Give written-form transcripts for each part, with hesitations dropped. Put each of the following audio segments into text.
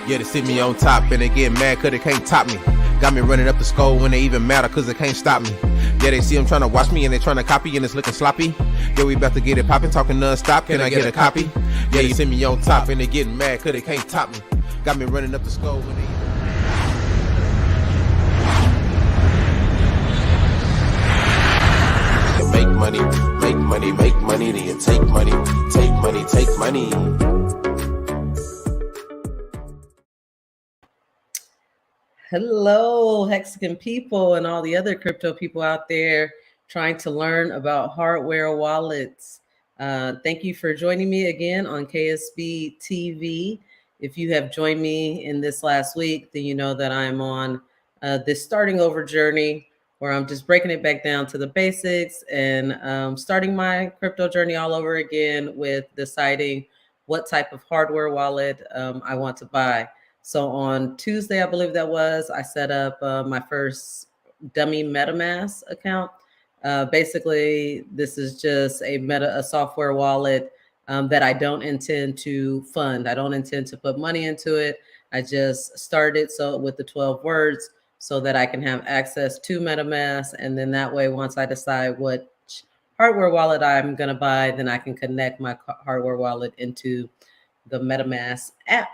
Yeah, they see me on top and they get mad cause they can't top me. Got me running up the skull when they even matter cause they can't stop me. Yeah, they see them trying to watch me and they trying to copy and it's looking sloppy. Yeah, we about to get it poppin', talking non-stop, can I get a copy? Yeah, you see me on top and they getting mad cause they can't top me. Got me running up the skull when they... Make money, make money, make money, then you take money, take money, take money. Hello, Hexican people and all the other crypto people out there trying to learn about hardware wallets. Thank you for joining me again on KSB TV. If you have joined me in this last week, then you know that I'm on this starting over journey where I'm just breaking it back down to the basics and starting my crypto journey all over again with deciding what type of hardware wallet I want to buy. So on Tuesday, I believe that was, I set up my first dummy MetaMask account. Basically, this is just a software wallet that I don't intend to fund. I don't intend to put money into it. I just started with the 12 words so that I can have access to MetaMask. And then that way, once I decide what hardware wallet I'm going to buy, then I can connect my hardware wallet into the MetaMask app.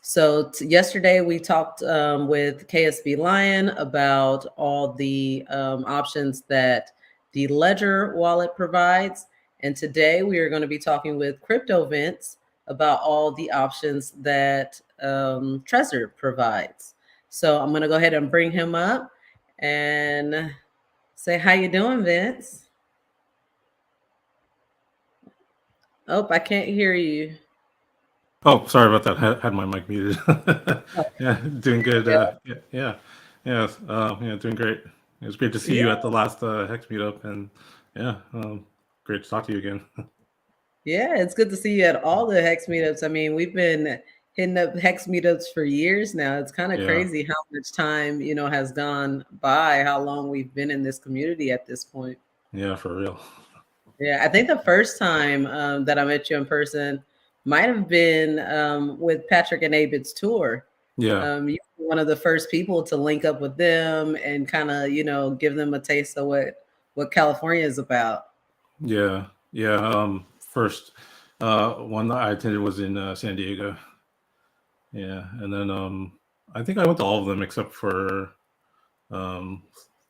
So yesterday we talked with KSB Lion about all the options that the Ledger wallet provides. And today we are going to be talking with CryptoVince about all the options that Trezor provides. So I'm going to go ahead and bring him up and say, how you doing, Vince? Oh, I can't hear you. Oh, sorry about that. I had my mic muted. Yeah, doing good. Yeah, doing great. It was great to see you at the last Hex meetup, and great to talk to you again. Yeah, it's good to see you at all the Hex meetups. I mean, we've been hitting up Hex meetups for years now. It's kind of crazy how much time, has gone by, how long we've been in this community at this point. Yeah, for real. Yeah, I think the first time that I met you in person might have been with Patrick and Abid's tour. Yeah. You were one of the first people to link up with them and kind of, give them a taste of what California is about. Yeah. First one that I attended was in San Diego. Yeah, and then I think I went to all of them except for the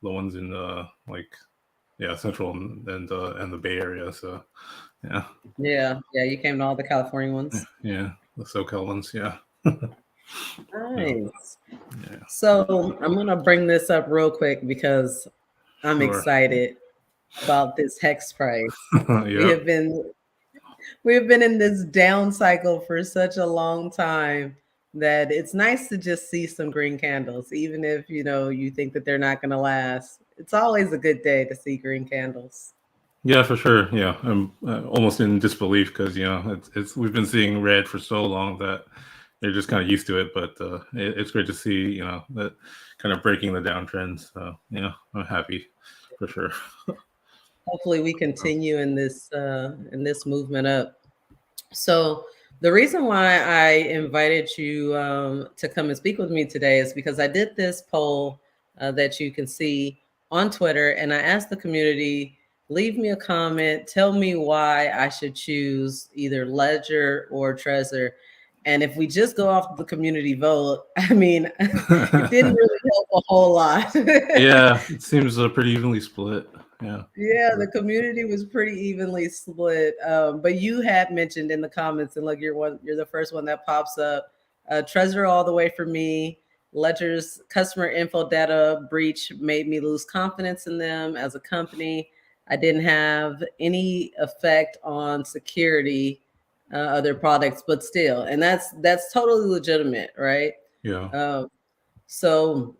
ones in Central and the Bay Area. So yeah, you came to all the California ones. Yeah, the SoCal ones. Yeah. Nice. Yeah. So I'm gonna bring this up real quick because I'm excited about this hex price. We have been in this down cycle for such a long time that it's nice to just see some green candles, even if you think that they're not going to last. It's always a good day to see green candles. Yeah, for sure. Yeah, I'm almost in disbelief because we've been seeing red for so long that they're just kind of used to it. But it's great to see that kind of breaking the downtrend. So I'm happy for sure. Hopefully we continue in this movement up. So the reason why I invited you to come and speak with me today is because I did this poll that you can see on Twitter, and I asked the community, leave me a comment, tell me why I should choose either Ledger or Trezor. And if we just go off the community vote, I mean, it didn't really help a whole lot. Yeah, it seems pretty evenly split. Yeah, the community was pretty evenly split. But you had mentioned in the comments, and look, you're the first one that pops up. Trezor all the way for me. Ledger's customer info data breach made me lose confidence in them as a company. I didn't have any effect on security of their products, but still, and that's totally legitimate, right? Yeah. So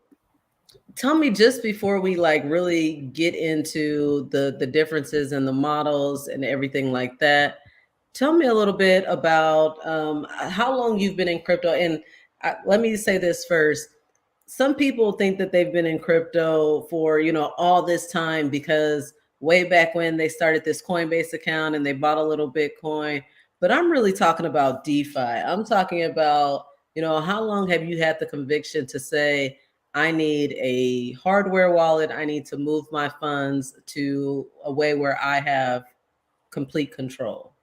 tell me, just before we really get into the differences in the models and everything like that, tell me a little bit about how long you've been in crypto. And let me say this first. Some people think that they've been in crypto for, all this time because way back when they started this Coinbase account and they bought a little Bitcoin. But I'm really talking about DeFi. I'm talking about, how long have you had the conviction to say, I need a hardware wallet, I need to move my funds to a way where I have complete control?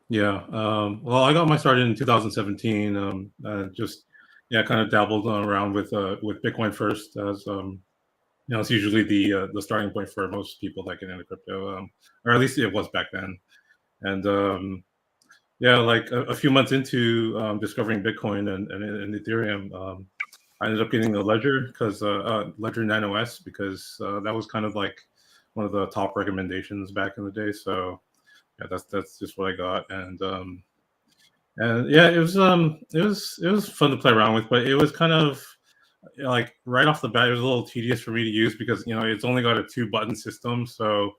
Yeah. Well, I got my start in 2017. Just kind of dabbled around with Bitcoin first, as it's usually the starting point for most people that get into crypto, or at least it was back then. And like a few months into discovering Bitcoin and Ethereum, I ended up getting a Ledger because Ledger Nano S, because that was kind of like one of the top recommendations back in the day. So yeah, that's just what I got. And yeah, it was fun to play around with, but it was kind of like right off the bat, it was a little tedious for me to use because it's only got a 2-button system. So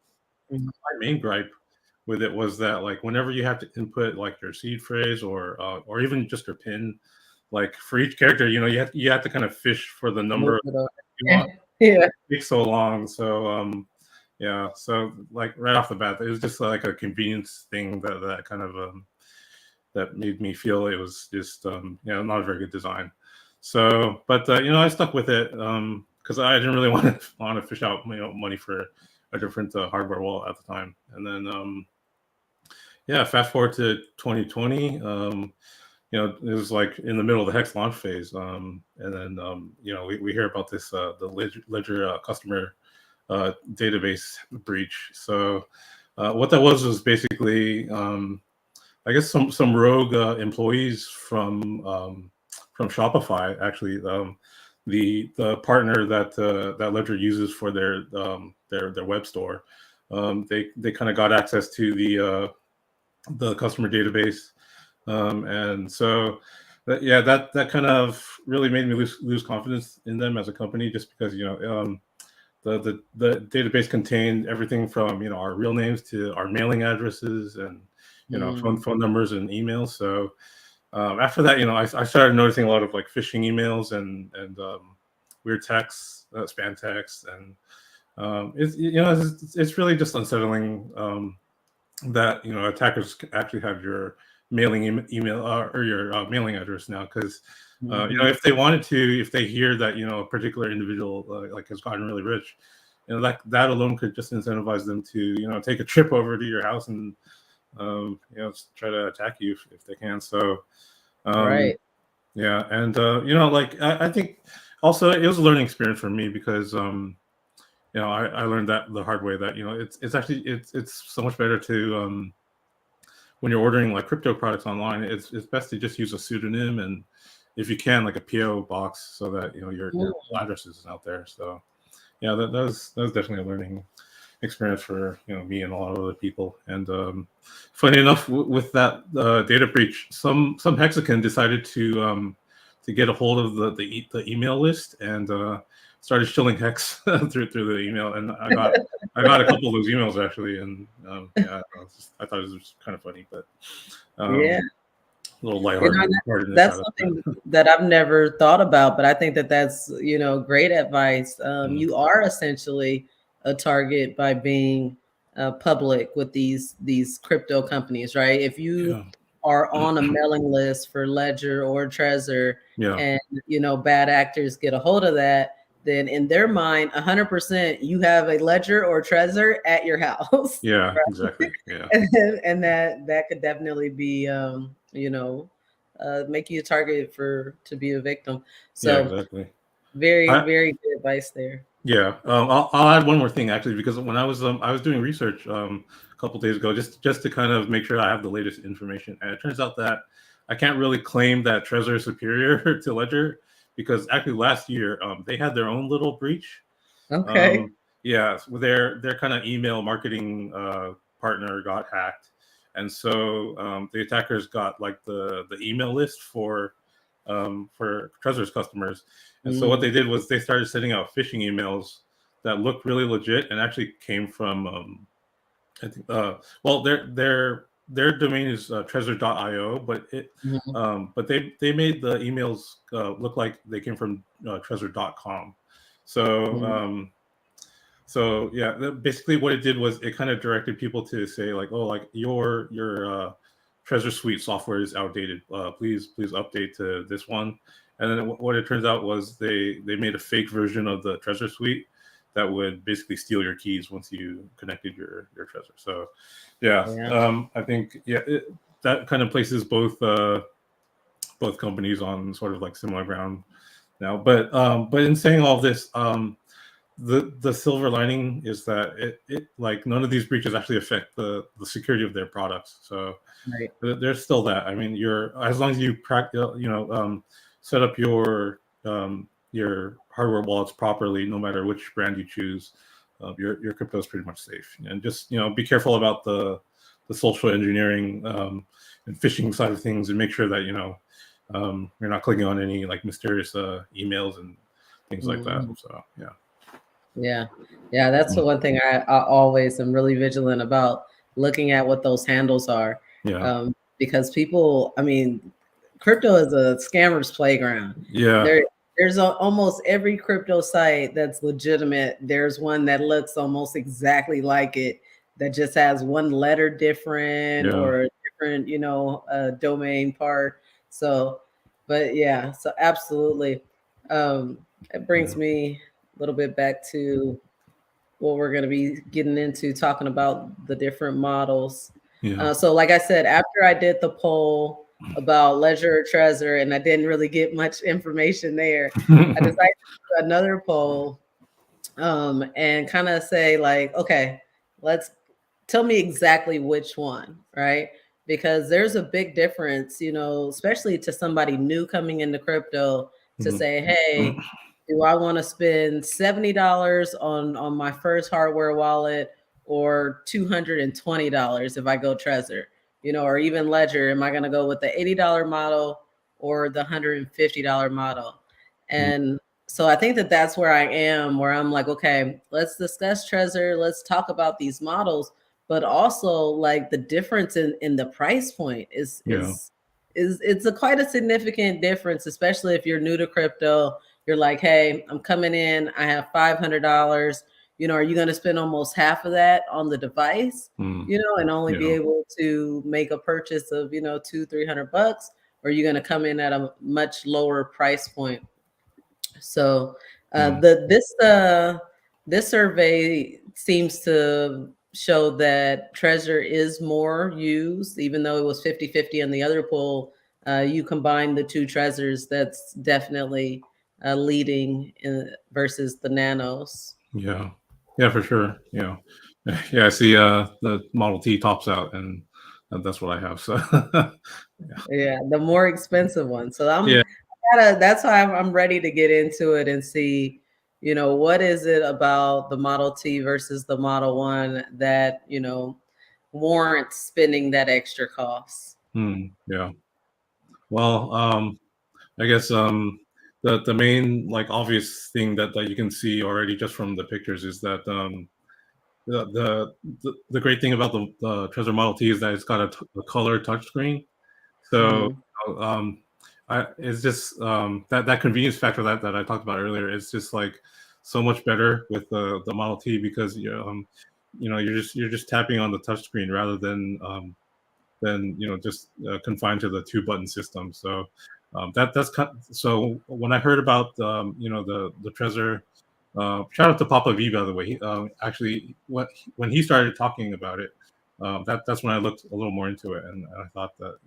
Mhm. my main gripe with it was that, like, whenever you have to input like your seed phrase or even just your pin, like for each character, you have to kind of fish for the Move number it over. you want. Yeah. It takes so long. So yeah, so like right off the bat, it was just like a convenience thing that kind of that made me feel it was just not a very good design. So, but I stuck with it because I didn't really want to fish out money for a different hardware wallet at the time. And then yeah, fast forward to 2020. It was like in the middle of the Hex launch phase, and then we hear about this the Ledger customer database breach. So what that was basically I guess some rogue employees from Shopify, actually, the partner that Ledger uses for their web store. They kind of got access to the customer database, and so that kind of really made me lose confidence in them as a company, just because the database contained everything from our real names to our mailing addresses and phone numbers and emails. So after that, I started noticing a lot of like phishing emails and weird texts, spam texts, and it's really just unsettling that attackers actually have your mailing email or your mailing address now, because if they wanted to, if they hear that a particular individual like has gotten really rich, that alone could just incentivize them to take a trip over to your house and try to attack you if they can. So Right. yeah, and like I think also it was a learning experience for me because I learned that the hard way, that it's actually it's so much better to when you're ordering like crypto products online, it's best to just use a pseudonym, and if you can, like a PO box, so that your address isn't out there. So yeah, that was definitely a learning experience for me and a lot of other people. And funny enough, with that data breach, some Hexican decided to get a hold of the email list and started shilling Hex through the email, and I got a couple of those emails actually, and yeah, I thought it was kind of funny, but Yeah. a little lighthearted. That's something that I've never thought about, but I think that that's great advice. You are essentially a target by being public with these crypto companies, right? If you are on a mailing list for Ledger or Trezor, and bad actors get a hold of that, then in their mind, 100% you have a Ledger or Trezor at your house. Yeah, right? exactly. Yeah, and that could definitely be make you a target to be a victim. yeah, So exactly. very, very good advice there. Yeah, I'll add one more thing actually, because when I was doing research a couple days ago, just to kind of make sure I have the latest information, and it turns out that I can't really claim that Trezor is superior to Ledger, because actually last year they had their own little breach. Okay. Yeah, their kind of email marketing partner got hacked, and so the attackers got like the email list for Trezor's customers. And so what they did was they started sending out phishing emails that looked really legit and actually came from I think well, their domain is trezor.io, but but they made the emails look like they came from trezor.com. So so yeah, basically what it did was it kind of directed people to say like, oh, like your Trezor Suite software is outdated. Please update to this one. And then what it turns out was they made a fake version of the Trezor Suite that would basically steal your keys once you connected your Trezor. So yeah. I think that kind of places both companies on sort of like similar ground now. But in saying all this, the silver lining is that it like none of these breaches actually affect the security of their products. So Right. there's still that. I mean, as long as you set up your hardware wallets properly, no matter which brand you choose, your crypto is pretty much safe. And just be careful about the social engineering and phishing side of things, and make sure that you're not clicking on any like mysterious emails and things like that. So yeah, that's the one thing I always am really vigilant about, looking at what those handles are. Because people, I mean, crypto is a scammer's playground. There's almost every crypto site that's legitimate. There's one that looks almost exactly like it, that just has one letter different or different, domain part. So, but yeah, so absolutely. It brings me a little bit back to what we're going to be getting into, talking about the different models. So like I said, after I did the poll about Ledger or Trezor, and I didn't really get much information there, I decided to do another poll and kind of say like, okay, let's tell me exactly which one, right? Because there's a big difference, especially to somebody new coming into crypto, to say, hey, do I want to spend $70 on my first hardware wallet, or $220 if I go Trezor, or even Ledger? Am I going to go with the $80 model or the $150 model? And so I think that that's where I am, where I'm like, okay, let's discuss Trezor. Let's talk about these models, but also like the difference in the price point is it's quite a significant difference, especially if you're new to crypto. You're like, hey, I'm coming in, I have $500. Are you going to spend almost half of that on the device, and only be able to make a purchase of, $200-300? Or are you going to come in at a much lower price point? So this survey seems to show that Trezor is more used, even though it was 50-50 on the other poll. You combine the two Trezors, that's definitely leading versus the nanos. Yeah, for sure. I see the Model T tops out, and that's what I have. So yeah, the more expensive one. So that's why I'm ready to get into it and see, what is it about the Model T versus the Model 1 that, warrants spending that extra cost. Yeah. Well, I guess the main like obvious thing that you can see already just from the pictures is that the great thing about the Trezor Model T is that it's got a color touchscreen. So it's just that convenience factor that I talked about earlier. It's just like so much better with the Model T, because you're just tapping on the touchscreen rather than just confined to the 2-button system. So so when I heard about the Trezor, shout out to Papa V, by the way. He, actually, when he started talking about it, that's when I looked a little more into it, and I thought that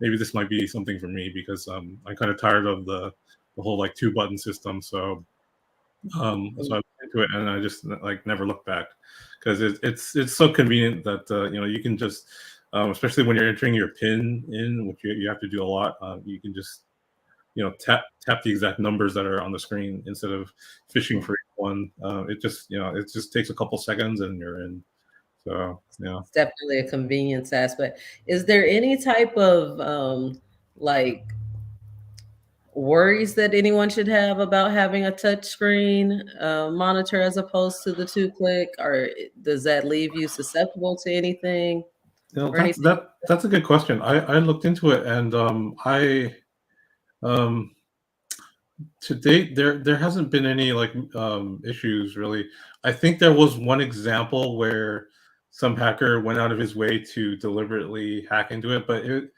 maybe this might be something for me, because I'm kind of tired of the whole like 2-button system. So so I went into it, and I just like never looked back, because it's so convenient that you can just especially when you're entering your PIN in, which you have to do a lot, you can just tap the exact numbers that are on the screen instead of fishing for each one. It just takes a couple seconds and you're in. So it's definitely a convenience aspect. Is there any type of like worries that anyone should have about having a touchscreen monitor as opposed to the 2-click, or does that leave you susceptible to anything? That's a good question. I looked into it, and to date there hasn't been any like issues really. I think there was one example where some hacker went out of his way to deliberately hack into it, but it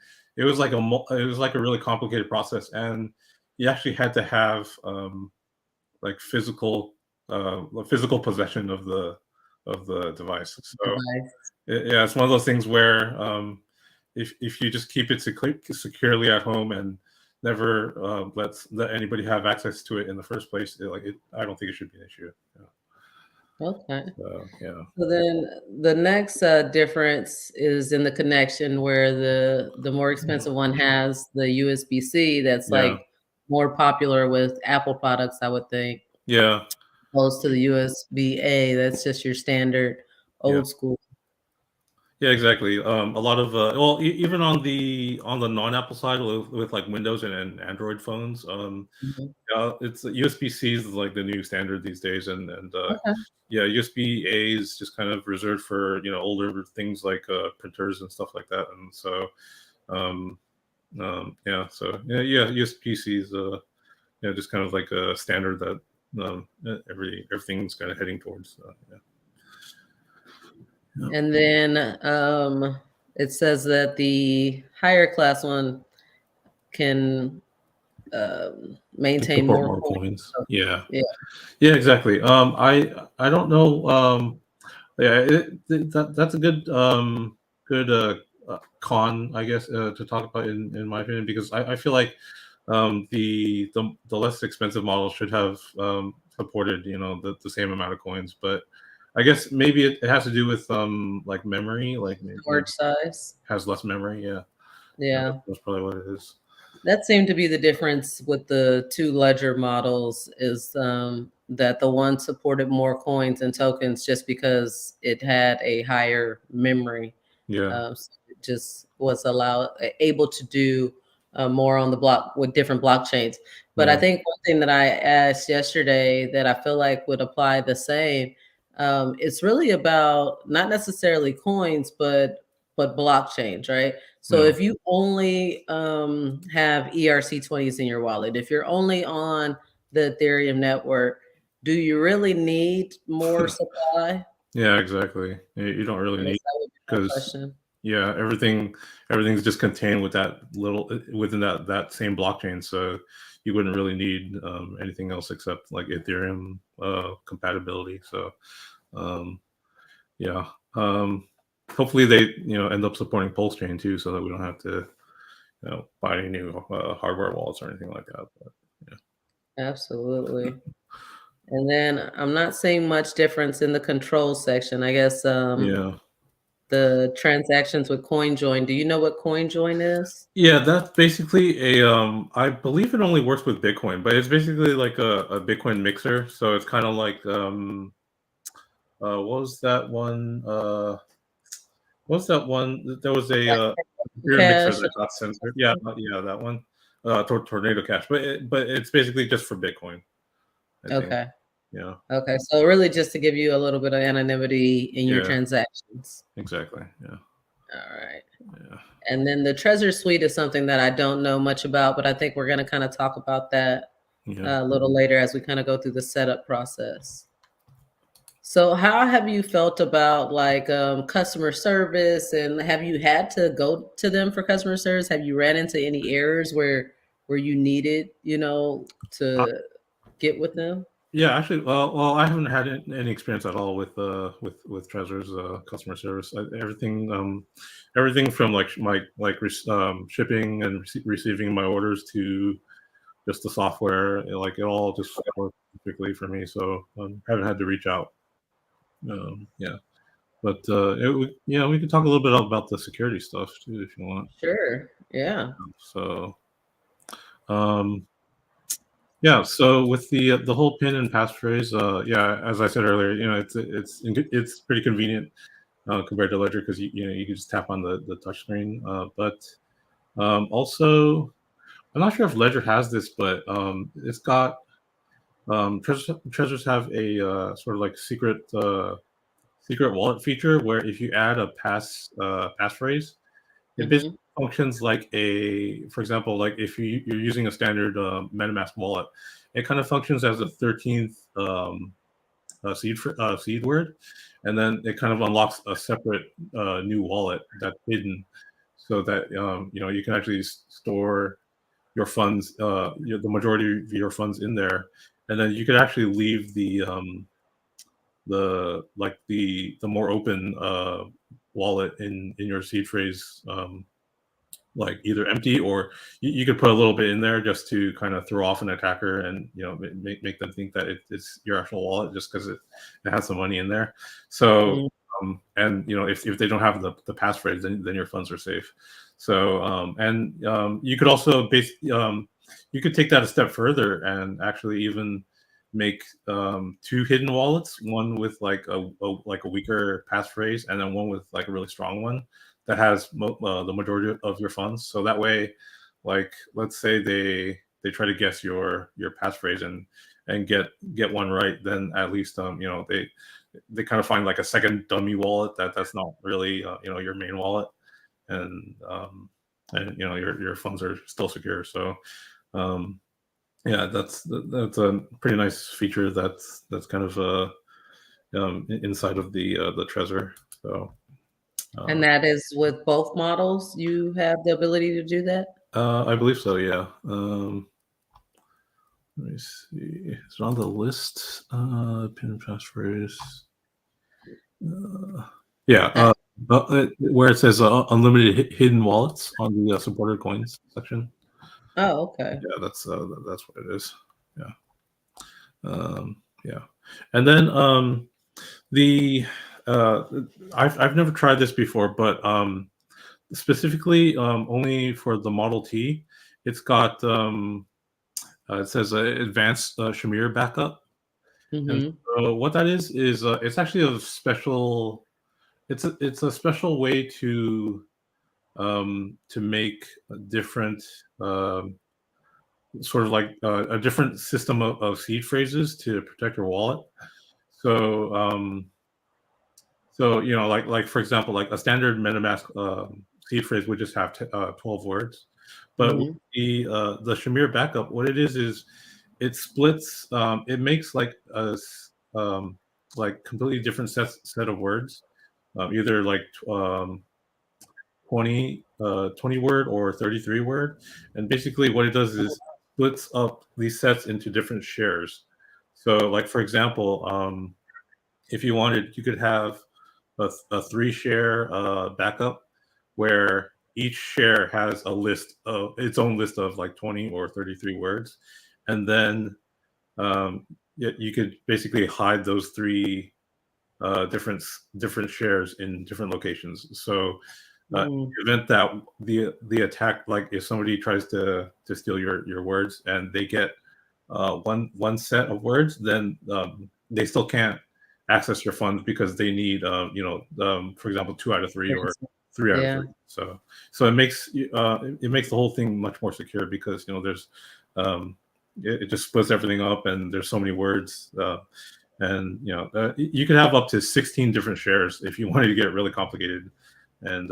was like a really complicated process, and you actually had to have like physical possession of the device. So yeah, it's one of those things where if you just keep it securely at home and never let anybody have access to it in the first place, I don't think it should be an issue. Yeah. Okay. Yeah. So then the next difference is in the connection, where the more expensive one has the USB-C that's Yeah. like more popular with Apple products, I would think, Yeah. opposed to the USB-A that's just your standard Yeah. old school. Yeah, exactly. A lot of well, even on the non-Apple side with like Windows and Android phones, Mhm. it's USB-C is like the new standard these days, and Okay. yeah, USB-A is just kind of reserved for older things like printers and stuff like that, and so yeah, so yeah, USB-C is just kind of like a standard that everything's kind of heading towards. Yeah. And then it says that the higher class one can maintain Support more more coins. coins. So, Yeah. yeah. Yeah, exactly. I don't know. Yeah, that's a good con, I guess, to talk about in my opinion, because I feel like the less expensive model should have supported the same amount of coins, but I guess maybe it has to do with like memory, like maybe Storage size. has less memory. Yeah, Yeah. that's probably what it is. That seemed to be the difference with the two ledger models, is that the one supported more coins and tokens just because it had a higher memory. Yeah. So it just was able to do more on the block with different blockchains. But I Yeah. think one thing that I asked yesterday that I feel like would apply the same, it's really about not necessarily coins, but blockchains, right? So Yeah. if you only have ERC20s in your wallet, if you're only on the Ethereum network, do you really need more supply? Yeah, exactly. You don't really I guess need, that would be my because question. yeah, everything's just contained within that same blockchain, so you wouldn't really need anything else except like Ethereum compatibility. So yeah, hopefully they end up supporting Pulse Chain too, so that we don't have to buy any new hardware wallets or anything like that. But Absolutely. And then I'm not seeing much difference in the control section. I guess yeah. the transactions with CoinJoin. Do you know what CoinJoin is? Yeah, that's basically I believe it only works with Bitcoin, but it's basically like a Bitcoin mixer. So it's kind of like what was that one? What was that one? There was a Like computer mixer Cash? that got censored. Yeah, yeah, that one. Tornado Cash, but it's basically just for Bitcoin, I think. Okay. Yeah. Okay. So really just to give you a little bit of anonymity in your Yeah. transactions. Exactly. Yeah. All right. Yeah. And then the Treasure Suite is something that I don't know much about, but I think we're going to kind of talk about that Yeah. a little later as we kind of go through the setup process. So how have you felt about like customer service, and have you had to go to them for customer service? Have you ran into any errors where you needed, to get with them? Yeah, actually, well, I haven't had any experience at all with Trezor's customer service. Everything from like shipping and receiving my orders to just the software, like it all just works perfectly for me. So haven't had to reach out. Yeah, but we can talk a little bit about the security stuff too if you want. Sure. Yeah. So yeah, so with the whole pin and passphrase, yeah, as I said earlier, it's pretty convenient compared to Ledger, because you can just tap on the touch screen. But also, I'm not sure if Ledger has this, but it's got Trezors have a sort of like secret wallet feature where if you add a passphrase, it basically Hmm. functions like for example, like if you're using a standard MetaMask wallet, it kind of functions as a 13th seed word, and then it kind of unlocks a separate new wallet that's hidden, so that you can actually store your funds, the majority of your funds in there, and then you could actually leave the more open wallet in your seed phrase, like either empty, or you could put a little bit in there just to kind of throw off an attacker and make them think that it's your actual wallet just because it has some money in there. So and if they don't have the passphrase, then your funds are safe. So you could also you could take that a step further and actually even make 2 hidden wallets, one with like a weaker passphrase, and then one with like a really strong one that has the majority of your funds. So that way, like, let's say they try to guess your passphrase and get one right, then at least they kind of find like a second dummy wallet that's not really your main wallet, and your funds are still secure. So yeah, that's a pretty nice feature that's kind of inside of the Trezor. So and that is with both models, you have the ability to do that? I believe so, yeah. Let me see. Is it on the list? Pin passphrase. Yeah. Where it says unlimited hidden wallets on the supported coins section. Oh, okay. Yeah, that's what it is. Yeah. Yeah. And then I've never tried this before, but specifically only for the Model T, it's got it says advanced Shamir backup. And so what that is it's actually a special. It's a special way to make a different sort of like a different system of seed phrases to protect your wallet. So like for example, like a standard MetaMask seed phrase would just have 12 words, but with the Shamir backup, what it is it splits. It makes like a completely different set of words, either like 20 word or 33 word, and basically what it does is splits up these sets into different shares. So like for example, if you wanted, you could have a 3-share backup where each share has a list of its own list of like 20 or 33 words, and then you could basically hide those 3 different shares in different locations. So in the event that the attack, like if somebody tries to steal your words and they get one set of words, then they still can't access your funds because they need for example 2 out of 3 or 3 out of 3. So it makes the whole thing much more secure because there's it just splits everything up, and there's so many words, and you could have up to 16 different shares if you wanted to get really complicated, and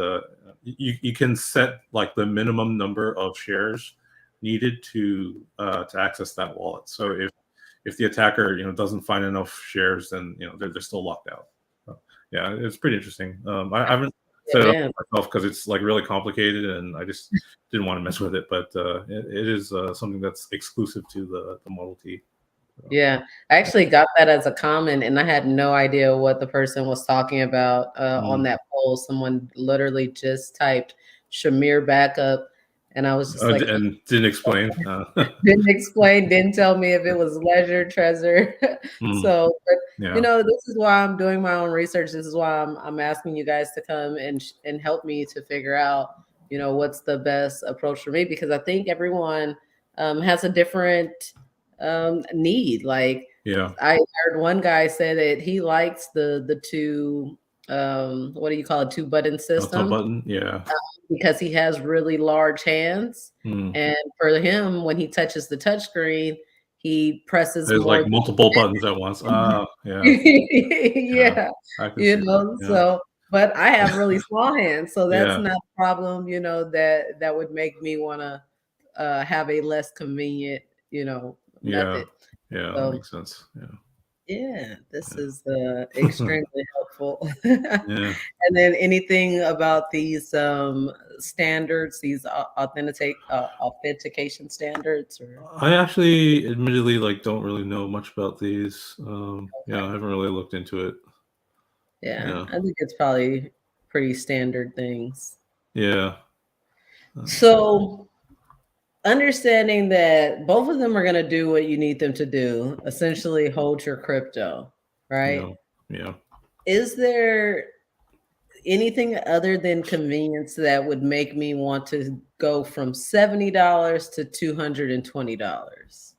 you can set like the minimum number of shares needed to access that wallet. So if the attacker doesn't find enough shares, then they're still locked out. So, yeah, it's pretty interesting. I haven't set it up myself because it's like really complicated, and I just didn't want to mess with it. But it is something that's exclusive to the Model T. So, yeah, I actually got that as a comment, and I had no idea what the person was talking about on that poll. Someone literally just typed Shamir backup, and I was just like, and didn't explain. Didn't tell me if it was Ledger, Trezor. So, but, this is why I'm doing my own research. This is why I'm asking you guys to come and help me to figure out, what's the best approach for me, because I think everyone has a different need. Like, I heard one guy say that he likes the 2 what do you call it, 2-button system? Button, because he has really large hands, and for him, when he touches the touchscreen, he presses there's more like multiple buttons at once. yeah. So, but I have really small hands, so that's not a problem, that would make me want to have a less convenient, method. Yeah, So, that makes sense. Yeah, this Yeah. is extremely helpful. Yeah. And then anything about these standards, these authentication standards, or I actually admittedly like don't really know much about these. Yeah, I okay. haven't really looked into it. Yeah, Yeah. I think it's probably pretty standard things. Yeah. Uh, So understanding that both of them are going to do what you need them to do, essentially hold your crypto, right? yeah. Yeah. Is there anything other than convenience that would make me want to go from $70 to $220?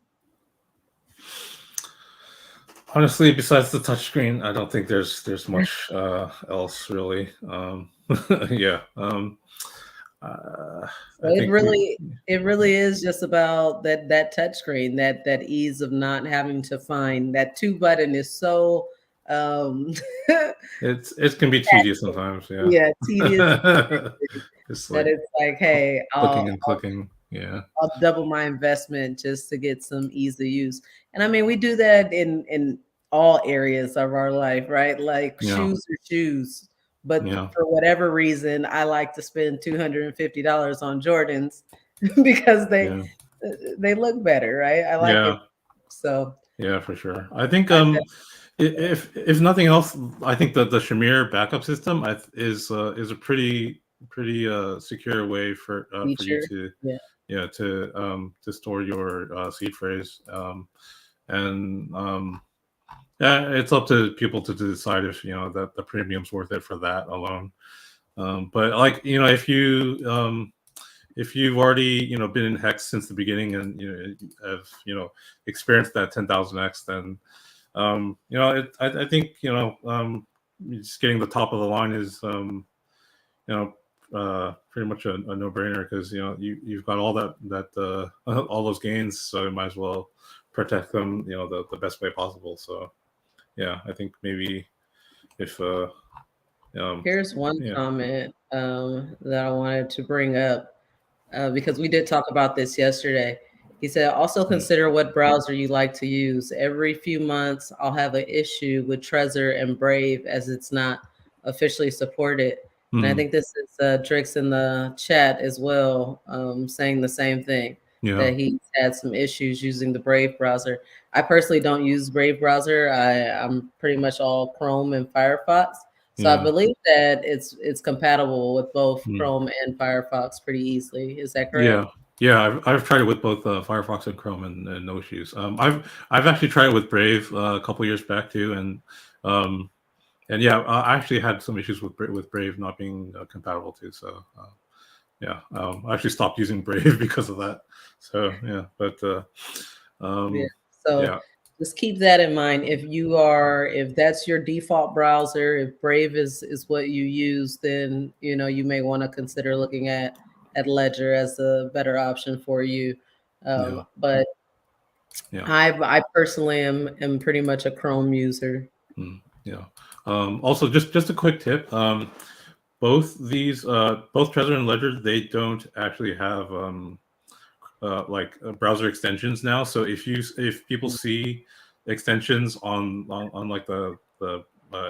Honestly, besides the touchscreen, I don't think there's much else really. Yeah. So I think it really is just about that touch screen, that ease of not having to find that two button is so um it can be tedious sometimes. Yeah. yeah, tedious Just that like it's like, hey, clicking and clicking. Yeah. I'll double my investment just to get some ease of use. And I mean, we do that in all areas of our life, right? Like Yeah. shoes are shoes. But Yeah. for whatever reason, I like to spend $250 on Jordans because Yeah. they look better, right? I like it. Yeah. So Yeah, for sure. I think I if nothing else, I think that the Shamir backup system is a pretty secure way for you feature. to Yeah. to store your seed phrase. And yeah, it's up to people to decide if that the premium's worth it for that alone. But like if you've already been in Hex since the beginning and have experienced that 10,000x, then I think just getting the top of the line is pretty much a no-brainer, because you've got all that all those gains, so you might as well protect them the best way possible. So yeah, I think maybe if Here's one yeah. comment that I wanted to bring up because we did talk about this yesterday. He said, also Mm, consider what browser you like to use. Every few months, I'll have an issue with Trezor and Brave as it's not officially supported. And I mm, think this is Drix in the chat as well, saying the same thing, yeah. that he's had some issues using the Brave browser. I personally don't use Brave browser. I'm pretty much all Chrome and Firefox. So I Yeah. believe that it's compatible with both Mm. Chrome and Firefox pretty easily. Is that correct? Yeah, yeah, I've tried it with both Firefox and Chrome, and no issues. I've actually tried it with Brave a couple years back too, um, and yeah, I actually had some issues with Brave not being compatible too. So yeah, I actually stopped using Brave because of that. So yeah, but Yeah. um, So yeah, just keep that in mind. If that's your default browser, if Brave is what you use, then you may want to consider looking at Ledger as a better option for you. yeah, But yeah, I personally am pretty much a Chrome user. yeah. Also, just a quick tip. Both these, both Trezor and Ledger, they don't actually have browser extensions now. So if people see extensions on like the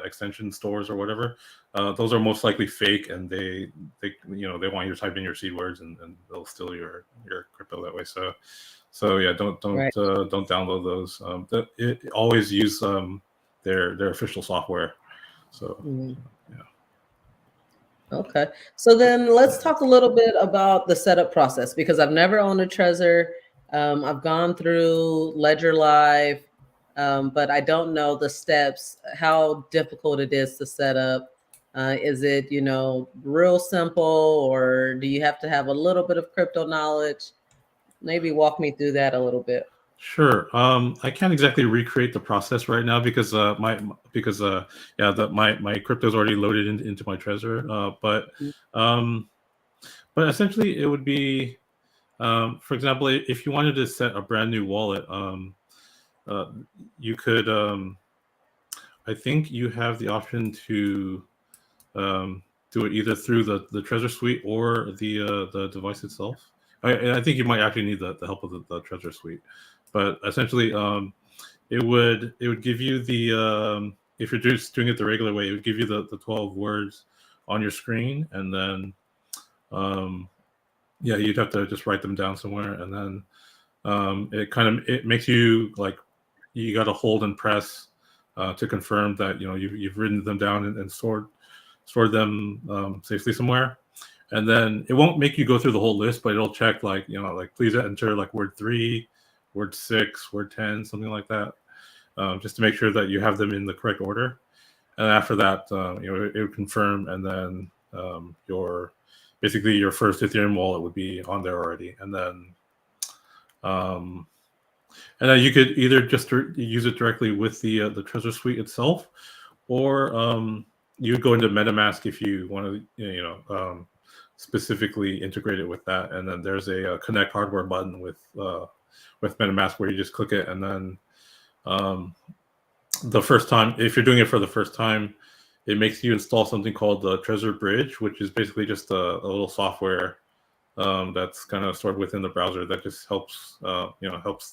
extension stores or whatever, those are most likely fake, and they want you to type in your seed words, and they'll steal your crypto that way. So yeah, Right. don't download those. Always use their official software. So Mhm. yeah. Okay. So then let's talk a little bit about the setup process, because I've never owned a Trezor. I've gone through Ledger Live, but I don't know the steps, how difficult it is to set up. Is it, real simple, or do you have to have a little bit of crypto knowledge? Maybe walk me through that a little bit. Sure. I can't exactly recreate the process right now because yeah, my crypto is already loaded into my Trezor. Um, but essentially, it would be, for example, if you wanted to set a brand new wallet, uh, you could. I think you have the option to do it either through the Trezor suite or the device itself. I think you might actually need the help of the Trezor suite, but essentially, it would give you the if you're just doing it the regular way, it would give you the 12 words on your screen, and then yeah, you'd have to just write them down somewhere, and then it makes you like you got to hold and press to confirm that you've written them down and stored them safely somewhere. And then it won't make you go through the whole list, but it'll check like please enter like word 3, word 6, word 10, something like that, just to make sure that you have them in the correct order. And after that, it would confirm, and then basically your first Ethereum wallet would be on there already, and then you could either just use it directly with the Trezor Suite itself, or you would go into MetaMask if you want to specifically integrate it with that. And then there's a connect hardware button with MetaMask where you just click it, and then the first time, if you're doing it for the first time, it makes you install something called the Trezor Bridge, which is basically just a little software that's kind of stored within the browser that just helps helps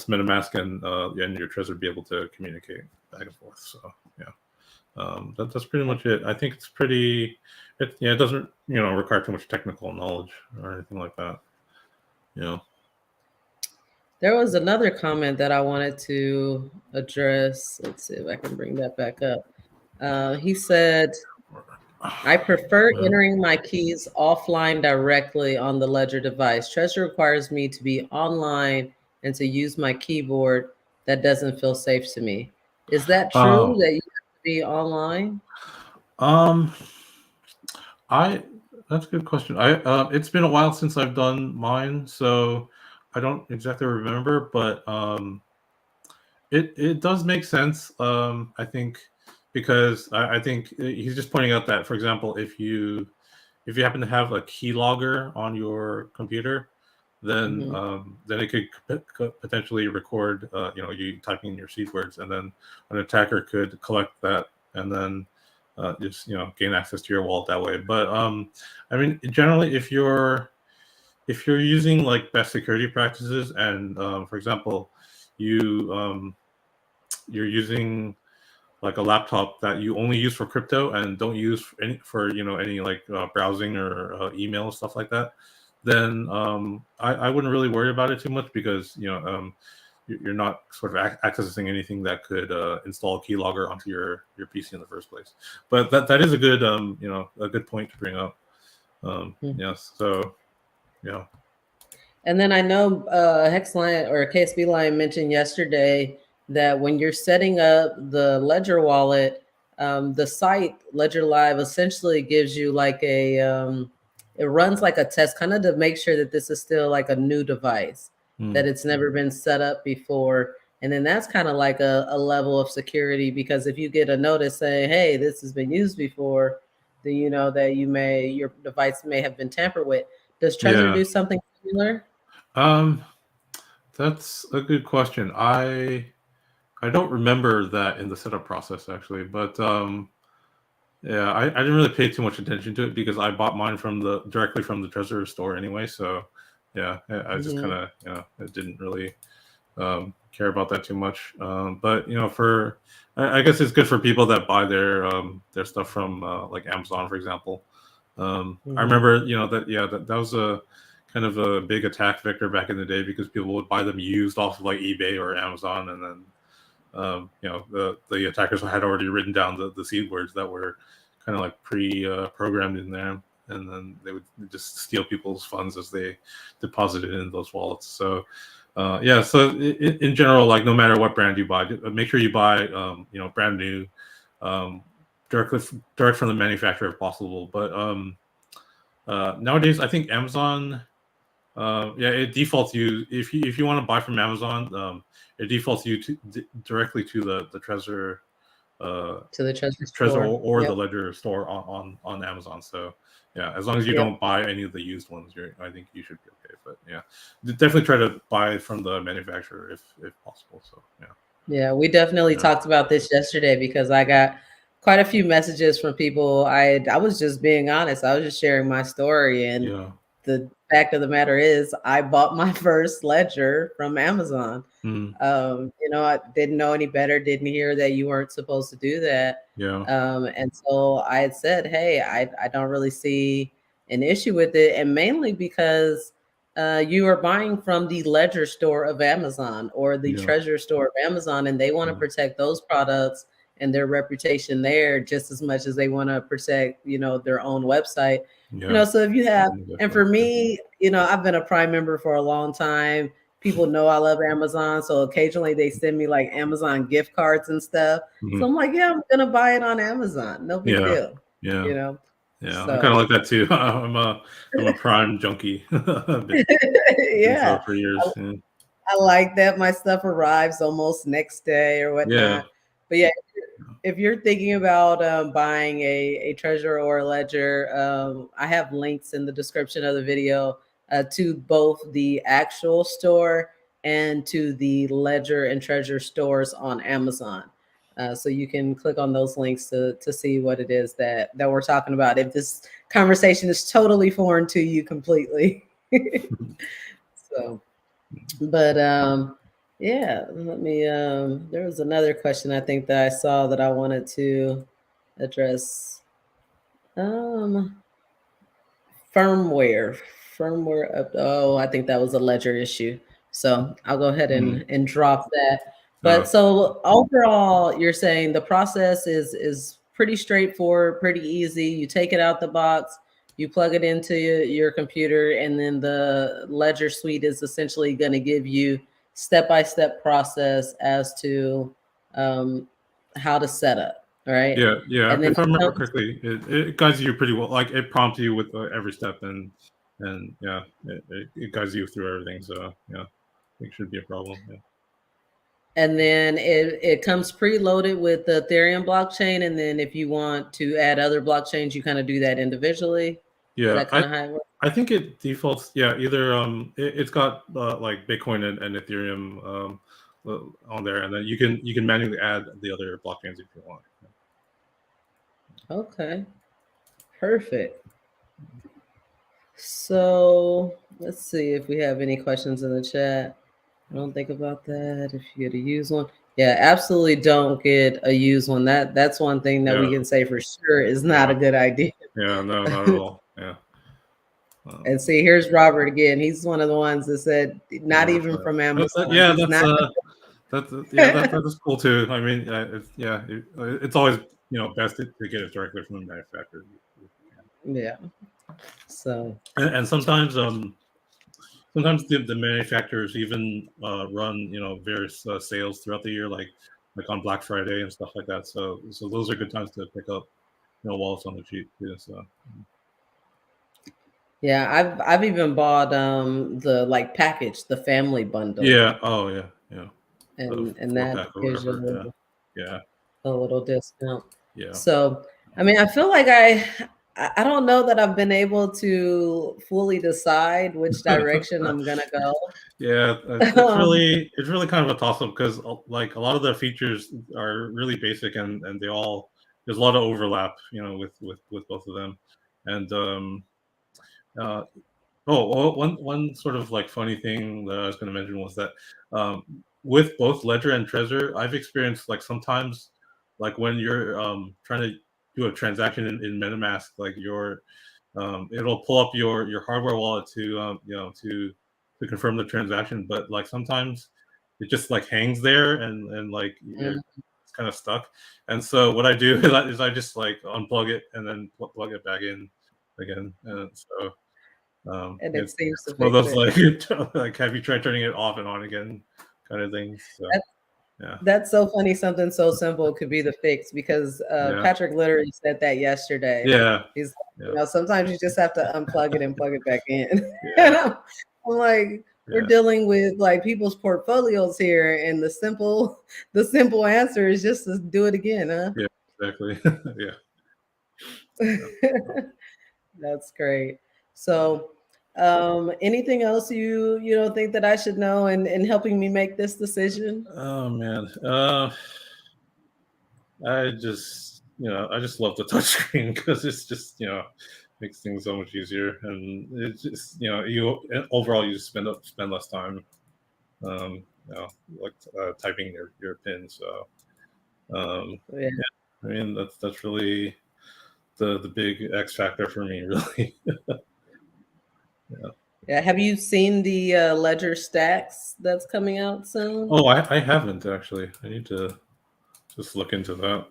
MetaMask and your Trezor be able to communicate back and forth. So yeah, that's pretty much it. I think it's pretty. It doesn't require too much technical knowledge or anything like that. There was another comment that I wanted to address. Let's see if I can bring that back up. He said, I prefer entering my keys offline directly on the Ledger device. Trezor requires me to be online and to use my keyboard. That doesn't feel safe to me. Is that true that you have to be online? That's a good question. It's been a while since I've done mine, so I don't exactly remember, but it does make sense. I think, because I think he's just pointing out that, for example, if you happen to have a keylogger on your computer, then it could potentially record you typing in your seed words, and then an attacker could collect that and then just gain access to your wallet that way. But I mean, generally, if you're using like best security practices, and for example, you're using like a laptop that you only use for crypto and don't use for any like browsing or email and stuff like that, then I wouldn't really worry about it too much, because you're not sort of accessing anything that could install a keylogger onto your PC in the first place. But that is a good a good point to bring up. Yes, so yeah. And then I know Hex Line or KSB Line mentioned yesterday that when you're setting up the Ledger wallet, the site Ledger Live essentially gives you like a it runs like a test, kind of to make sure that this is still like a new device, that it's never been set up before. And then that's kind of like a level of security, because if you get a notice saying, hey, this has been used before, then you know that your device may have been tampered with. Does Trezor do something similar? That's a good question. I don't remember that in the setup process, actually, but yeah, I didn't really pay too much attention to it because I bought mine directly from the Trezor store anyway. So yeah, I just kind of I didn't really care about that too much. But I guess it's good for people that buy their stuff from like Amazon, for example. I remember that was a kind of a big attack vector back in the day, because people would buy them used off of like eBay or Amazon, and then the attackers had already written down the seed words that were kind of like programmed in there, and then they would just steal people's funds as they deposited in those wallets. So yeah, so in general, like no matter what brand you buy, make sure you buy brand new, direct from the manufacturer if possible. But nowadays, I think Amazon, it defaults you, if you want to buy from Amazon, it defaults you directly to the Trezor, to the Trezor store or the Ledger store on Amazon. So yeah, as long as you don't buy any of the used ones, I think you should be okay. But yeah, definitely try to buy from the manufacturer if possible. So yeah, we definitely talked about this yesterday, because I got quite a few messages from people. I was just being honest. I was just sharing my story, and the fact of the matter is, I bought my first ledger from Amazon. Mm. I didn't know any better, didn't hear that you weren't supposed to do that. Yeah. And so I had said, hey, I don't really see an issue with it. And mainly because you are buying from the ledger store of Amazon or the Yeah. treasure store of Amazon, and they want to protect those products and their reputation there just as much as they want to protect, their own website. Yeah. So if you have, Definitely. and for me, I've been a Prime member for a long time. People know I love Amazon, so occasionally they send me like Amazon gift cards and stuff. So I'm like, yeah, I'm gonna buy it on Amazon. No big deal. Yeah. Yeah, I kind of like that too. I'm a Prime junkie. yeah. For years. I like that my stuff arrives almost next day or whatnot. Yeah. But yeah, if you're thinking about buying a treasure or a ledger, I have links in the description of the video to both the actual store and to the ledger and treasure stores on Amazon. So you can click on those links to see what it is that we're talking about. If this conversation is totally foreign to you completely. So, but yeah, let me there was another question I think that I saw that I wanted to address. Firmware up. Oh, I think that was a ledger issue. So I'll go ahead and drop that. But so overall, you're saying the process is pretty straightforward, pretty easy. You take it out the box, you plug it into your computer, and then the ledger suite is essentially going to give you step-by-step process as to how to set up. All right. Yeah. And then If I remember correctly, it guides you pretty well. Like it prompts you with every step, and yeah, it guides you through everything. So yeah, it should be a problem. Yeah. And then it comes preloaded with the Ethereum blockchain. And then if you want to add other blockchains, you kind of do that individually. Yeah, is that kind of how it works? I think it defaults. Yeah, either it's got like Bitcoin and Ethereum on there, and then you can manually add the other blockchains if you want. Okay, perfect. So let's see if we have any questions in the chat. I don't think about that. If you get a used one, yeah, absolutely don't get a used one. That's one thing that we can say for sure is not a good idea. Yeah, no, not at all. Yeah. And see, here's Robert again. He's one of the ones that said, "Not even from Amazon." Yeah, that's cool too. I mean, it's always best to get it directly from the manufacturer. Yeah. So. And sometimes the manufacturers even run various sales throughout the year, like on Black Friday and stuff like that. So those are good times to pick up wallets on the cheap too. So. Yeah, I've even bought the package, the family bundle. Yeah. Oh yeah. And that gives you a little discount. Yeah. So I mean, I feel like I don't know that I've been able to fully decide which direction I'm gonna go. Yeah, it's really kind of a toss up because like a lot of the features are really basic and there's a lot of overlap, with both of them. And one sort of like funny thing that I was going to mention was that with both Ledger and Trezor, I've experienced like sometimes like when you're trying to do a transaction in MetaMask, like it'll pull up your hardware wallet to confirm the transaction, but like sometimes it just like hangs there and like it's kind of stuck. And so what I do is I just like unplug it and then plug it back in again. And so and it seems to one of those like have you tried turning it off and on again kind of things. So. Yeah. That's so funny. Something so simple could be the fix because Patrick literally said that yesterday. Yeah. He's sometimes you just have to unplug it and plug it back in. And I'm like, we're dealing with like people's portfolios here, and the simple answer is just to do it again, huh? Yeah, exactly. That's great. So anything else you think that I should know in helping me make this decision? Oh man. I just love the touchscreen because it's just makes things so much easier, and it's just you overall you just spend less time, like typing your pin. So Yeah. I mean that's really the big X factor for me, really. Yeah. Have you seen the Ledger Stacks that's coming out soon? Oh, I haven't actually. I need to just look into that.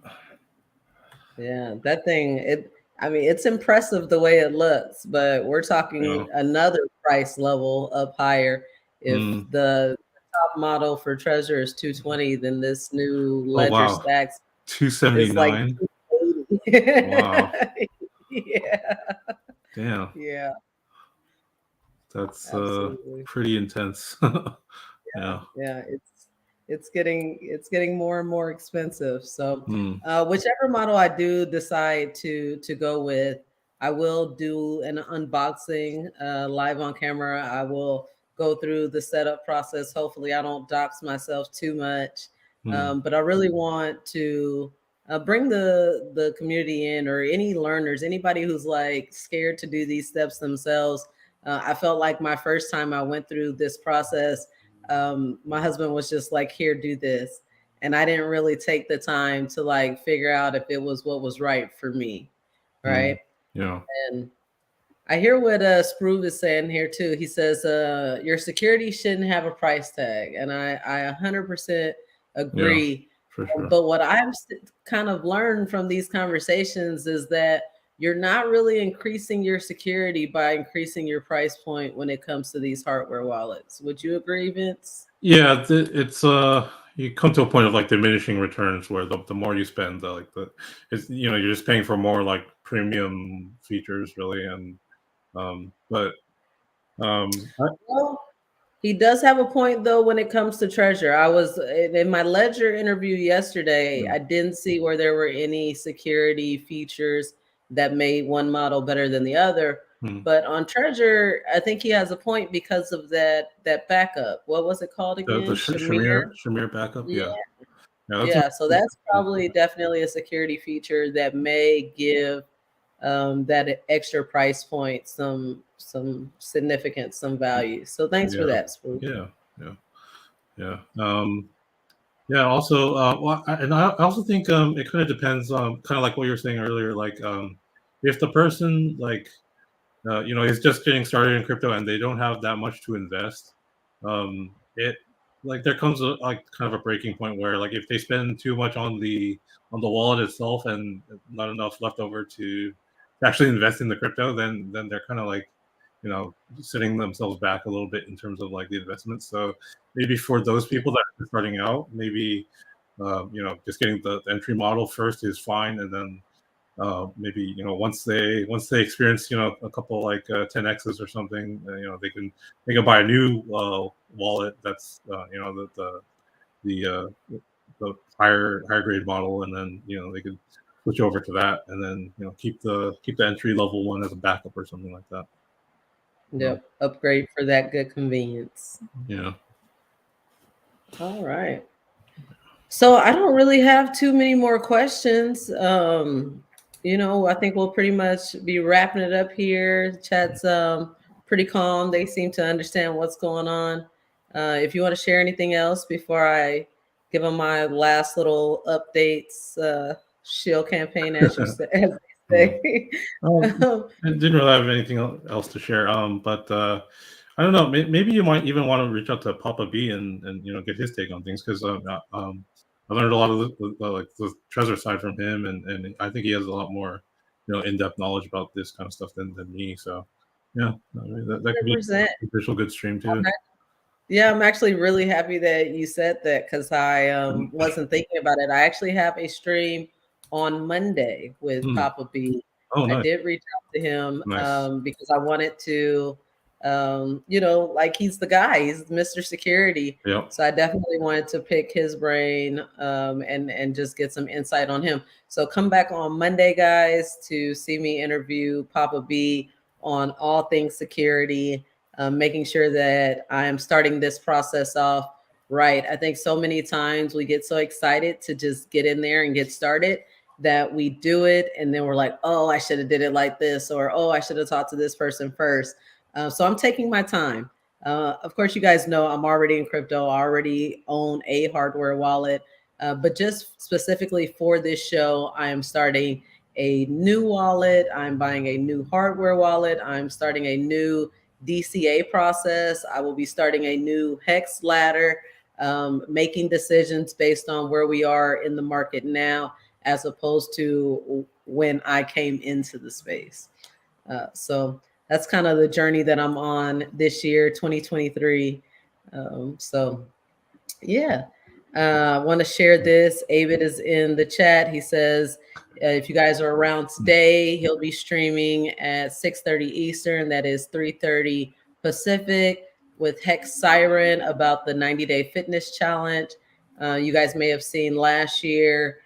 Yeah, that thing, I mean, it's impressive the way it looks, but we're talking another price level up higher. If Mm. the top model for Treasure is 220, then this new Oh Ledger wow, Stacks is like 279. 280. Wow, Yeah. damn, Yeah, that's absolutely. pretty intense. Yeah. Yeah, it's getting more and more expensive. So Mm. whichever model I do decide to go with, I will do an unboxing live on camera. I will go through the setup process. Hopefully I don't dox myself too much. Mm. But I really want to bring the community in, or any learners, anybody who's like scared to do these steps themselves. I felt like my first time I went through this process, my husband was just like, here, do this. And I didn't really take the time to like figure out if it was what was right for me. Mm. Right. Yeah. And I hear what Spruve is saying here too. He says, your security shouldn't have a price tag. And I 100% Yeah, agree. for sure. But what I've kind of learned from these conversations is that you're not really increasing your security by increasing your price point when it comes to these hardware wallets. Would you agree, Vince? Yeah, it's you come to a point of like diminishing returns where the more you spend, it's you're just paying for more like premium features really, and but Well, he does have a point though when it comes to Treasure. I was in my Ledger interview yesterday. I didn't see where there were any security features that made one model better than the other. But on Treasure, I think he has a point because of that backup. What was it called the again? Shamir. Shamir backup, Yeah. yeah, that's Yeah. So that's probably definitely a security feature that may give that extra price point some significance, some value. So thanks for yeah, that, Spook. yeah, yeah, yeah. Yeah. Also, and I also think it kind of depends on kind of like what you were saying earlier, like if the person like is just getting started in crypto and they don't have that much to invest, it like there comes like kind of a breaking point where like if they spend too much on the wallet itself and not enough left over to actually invest in the crypto, then they're kind of like setting themselves back a little bit in terms of like the investment. So maybe for those people that are starting out, maybe just getting the entry model first is fine, and then maybe once they experience a couple like 10x's or something, they can buy a new wallet that's the higher grade model, and then they could switch over to that, and then keep the entry level one as a backup or something like that. Yep. Upgrade for that good convenience. Yeah. All right. So I don't really have too many more questions. I think we'll pretty much be wrapping it up here. Chat's pretty calm. They seem to understand what's going on. If you want to share anything else before I give them my last little updates, shield campaign, as you said, as they say. I didn't really have anything else to share. But I don't know. Maybe you might even want to reach out to Papa B and get his take on things, because I learned a lot of the treasure side from him, and I think he has a lot more in-depth knowledge about this kind of stuff than me. So yeah, I mean, that could be 100%. a potential good stream too. Yeah, I'm actually really happy that you said that, because I wasn't thinking about it. I actually have a stream on Monday with Papa B. Oh, I nice. did reach out to him Nice. because I wanted to, like, he's the guy, he's Mr. Security. Yep. So I definitely wanted to pick his brain and just get some insight on him. So come back on Monday, guys, to see me interview Papa B on all things security. Making sure that I am starting this process off right. I think so many times we get so excited to just get in there and get started that we do it and then we're like, oh, I should have did it like this, or oh, I should have talked to this person first. So I'm taking my time. Of course, you guys know I'm already in crypto, I already own a hardware wallet, but just specifically for this show, I am starting a new wallet. I'm buying a new hardware wallet. I'm starting a new DCA process. I will be starting a new HEX ladder, making decisions based on where we are in the market now, as opposed to when I came into the space. So that's kind of the journey that I'm on this year, 2023. So yeah, I want to share this. Avid is in the chat. He says, if you guys are around today, he'll be streaming at 6:30 Eastern. That is 3:30 Pacific with Hex Siren about the 90-day fitness challenge. You guys may have seen last year,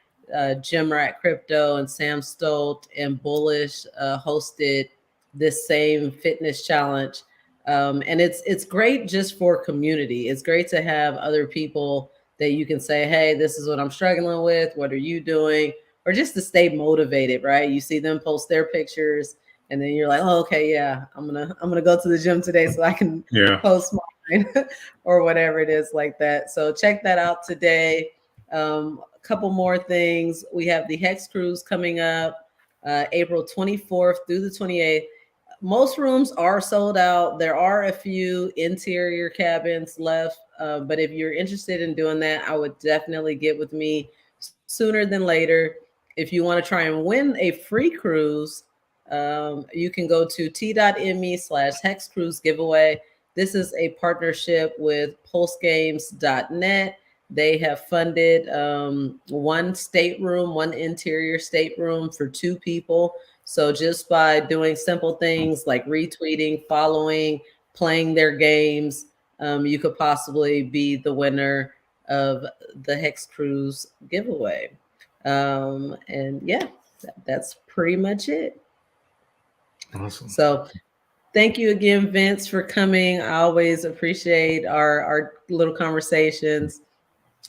Jim Rat Crypto and Sam Stolt and Bullish hosted this same fitness challenge. And it's great just for community. It's great to have other people that you can say, hey, this is what I'm struggling with. What are you doing? Or just to stay motivated, right? You see them post their pictures and then you're like, oh, okay, yeah, I'm gonna go to the gym today so I can post mine or whatever it is like that. So check that out today. A couple more things. We have the Hex Cruise coming up April 24th through the 28th. Most rooms are sold out. There are a few interior cabins left, but if you're interested in doing that, I would definitely get with me sooner than later. If you want to try and win a free cruise, you can go to t.me/Hex Cruise giveaway. This is a partnership with pulsegames.net. They have funded one stateroom, one interior stateroom for 2 people. So just by doing simple things like retweeting, following, playing their games, you could possibly be the winner of the Hex Cruise giveaway. And yeah, that's pretty much it. Awesome. So thank you again, Vince, for coming. I always appreciate our little conversations.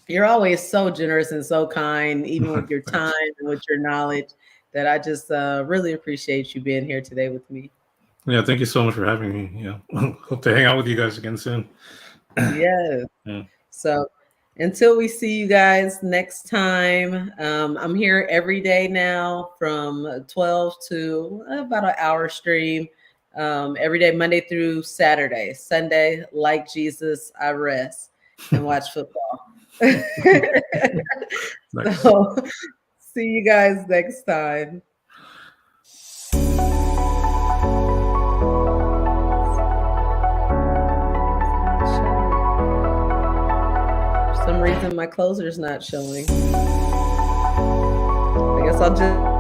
You're always so generous and so kind, even with your time and with your knowledge, that I just really appreciate you being here today with me. Yeah, thank you so much for having me. Yeah, hope to hang out with you guys again soon. Yes. Yeah. So until we see you guys next time, I'm here every day now from 12 to about an hour stream. Every day, Monday through Saturday. Sunday, like Jesus, I rest and watch football. Nice. So see you guys next time. For some reason, my closer's not showing. I guess I'll just